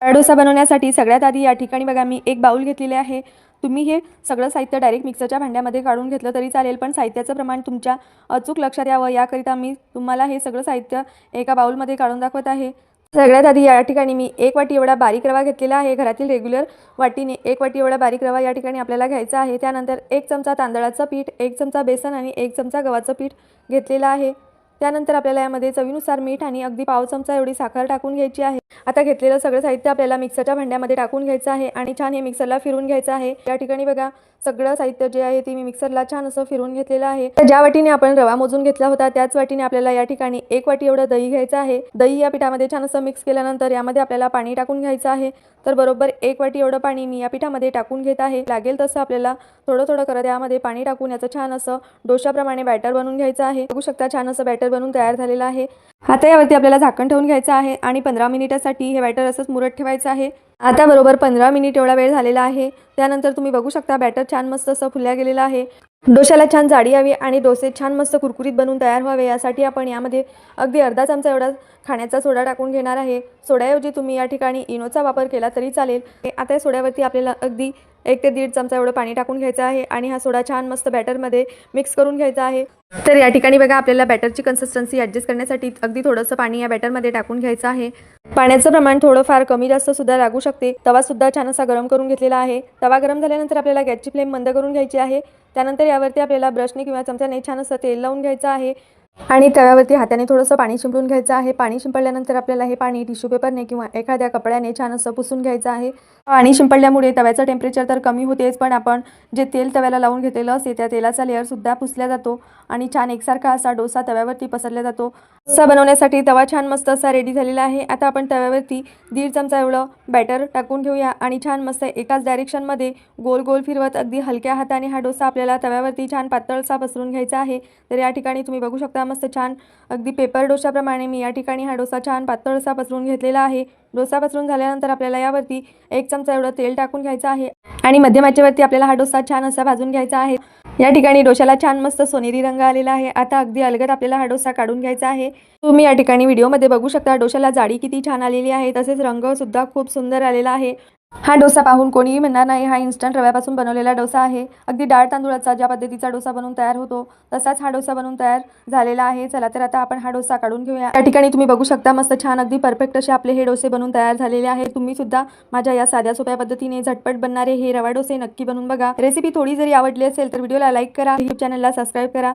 डोसा बनवण्यासाठी सगळ्यात आधी या ठिकाणी बघा मी एक बाउल घेतलेले आहे। तुम्ही हे सगळं साहित्य डायरेक्ट मिक्सरच्या भांड्यामध्ये काढून घेतलं तरी चालेल, पण साहित्याचं प्रमाण तुमच्या अचूक लक्षात यावं याकरिता मी तुम्हाला हे सगळं साहित्य एका बाउलमध्ये काढून दाखवत आहे। सगळ्यात आधी या ठिकाणी मी 1 वाटी एवढा बारीक रवा घेतलेला आहे। घरातील रेग्युलर वाटीने 1 वाटी एवढा बारीक रवा या ठिकाणी आपल्याला घ्यायचा आहे। त्यानंतर 1 चमचा तांदळाचं पीठ, 1 चमचा बेसन आणि 1 चमचा गव्हाचं पीठ घेतलेलं आहे। त्यानंतर आपल्याला यामध्ये चवीनुसार मीठ आणि अगदी पाव चमचा एवढी साखर टाकून घ्यायची आहे। आता घेतलेलं सगळं साहित्य आपल्याला मिक्सरच्या भांड्यामध्ये टाकून घ्यायचं आहे आणि छान हे मिक्सरला फिरून घ्यायचं आहे। या ठिकाणी बघा सगळं साहित्य जे आहे ते मी मिक्सरला छान असं फिरून घेतलेलं आहे। तर ज्या वाटीने आपण रवा मोजून घेतला होता त्याच वाटीने आपल्याला या ठिकाणी 1 वाटी एवढं दही घ्यायचं आहे। दही या पिठामध्ये छान असं मिक्स केल्यानंतर यामध्ये आपल्याला पाणी टाकून घ्यायचं आहे। तर बरोबर 1 वाटी एवढं पाणी मी या पिठामध्ये टाकून घेत आहे। लागेल तसं आपल्याला थोडं थोडं करत यामध्ये पाणी टाकून याचं छान असं डोशाप्रमाणे बॅटर बनवून घ्यायचं आहे। बघू शकता छान असं बॅटर बनवून तयार झालेलं आहे। आता यावरती आपल्याला झाकण ठेवून घ्यायचं आहे आणि 15 मिनिटासाठी हे बॅटर असंच मुरत ठेवायचं आहे। आता बरोबर 15 मिनिट एवढा वेळ झालेला आहे। त्यानंतर तुम्ही बघू शकता बॅटर छान मस्त असं फुलल्या गेलेलं आहे। डोशाला छान जाडी यावी आणि डोसे छान मस्त कुरकुरीत बनवून तयार व्हावे यासाठी आपण यामध्ये अगदी अर्धा चमचा एवढा खाण्याचा सोडा टाकून घेणार आहे। सोड्याऐवजी तुम्ही या ठिकाणी इनोचा वापर केला तरी चालेल। आता या सोड्यावरती आपल्याला अगदी 1 ते 1.5 चमचा एवढं पाणी टाकून घ्यायचं आहे आणि हा सोडा छान मस्त बॅटरमध्ये मिक्स करून घ्यायचा आहे। तर या ठिकाणी बघा आपल्याला बॅटरची कन्सिस्टन्सी ॲडजस्ट करण्यासाठी अगदी थोडंसं पाणी या बॅटरमध्ये टाकून घ्यायचं आहे। पाण्याचं प्रमाण थोडं फार कमी जास्त सुद्धा लागू शकते। तवा सुद्धा छान असा गरम करून घेतलेला आहे। तवा गरम झाल्यानंतर आपल्याला गॅसची फ्लेम बंद करून घ्यायची आहे। त्यानंतर यावरती आपल्याला ब्रशने किंवा चमच्याने छान असं तेल लावून घ्यायचं आहे आणि तव्यावरती हाताने थोडंसं पाणी शिंपडून घ्यायचं आहे। पाणी शिंपडल्यानंतर आपल्याला हे पाणी टिश्यू पेपरने किंवा एखाद्या कपड्याने छान असं पुसून घ्यायचं आहे। पाणी शिंपडल्यामुळे तव्याचं टेम्परेचर तर कमी होतेच, पण आपण जे तेल तव्याला लावून घेतलेलं असते त्या तेलाचा लेअर सुद्धा पुसला जातो आणि छान एकसारखा असा डोसा तव्यावरती पसरला जातो। डोसा बनवण्यासाठी तवा छान मस्त असा रेडी झालेला आहे। आता आपण तव्यावरती 1.5 चमचा एवढं बॅटर टाकून घेऊया आणि छान मस्त एकाच डायरेक्शनमध्ये गोल गोल फिरवत अगदी हलक्या हाताने हा डोसा आपल्याला तव्यावरती छान पातळसा पसरून घ्यायचा आहे। तर या ठिकाणी तुम्ही बघू शकता मस्त छान अगदी पेपर डोशाप्रमाणे मी या ठिकाणी हा डोसा छान पातळसा पसरून घेतलेला आहे। डोसा पसरून झाल्यानंतर आपल्याला यावरती 1 चमचा एवढं तेल टाकून घ्यायचं आहे आणि मध्यम आचेवरती आपल्याला हा डोसा छान असा भाजून घ्यायचा आहे। या ठिकाणी डोशाला छान मस्त सोनेरी रंग आलेला आहे। आता अगदी अलगद आपल्याला हा डोसा काढून घ्यायचा आहे। तुम्ही या ठिकाणी व्हिडिओमध्ये बघू शकता डोशाला जाडी किती छान आलेली आहे, तसेच रंग सुद्धा खूप सुंदर आलेला आहे। हा डोसा पाहून कोणीही म्हणणार नाही हा इन्स्टंट रव्यापासून बनवलेला डोसा आहे। अगदी डाळ तांदूळाचा ज्या पद्धतीचा डोसा बनवून तयार होतो तसाच हा डोसा बनवून तयार झालेला आहे। चला तर आता आपण हा डोसा काढून घेऊया। या ठिकाणी तुम्ही बघू शकता मस्त छान अगदी परफेक्ट असे आपले हे डोसे बनवून तयार झालेले आहे। तुम्ही सुद्धा माझ्या या साध्या सोप्या पद्धतीने झटपट बनणारे हे रवा डोसे नक्की बनवून बघा। रेसिपी थोडी जरी आवडली असेल तर व्हिडिओला लाईक करा, YouTube चॅनलला सबस्क्राईब करा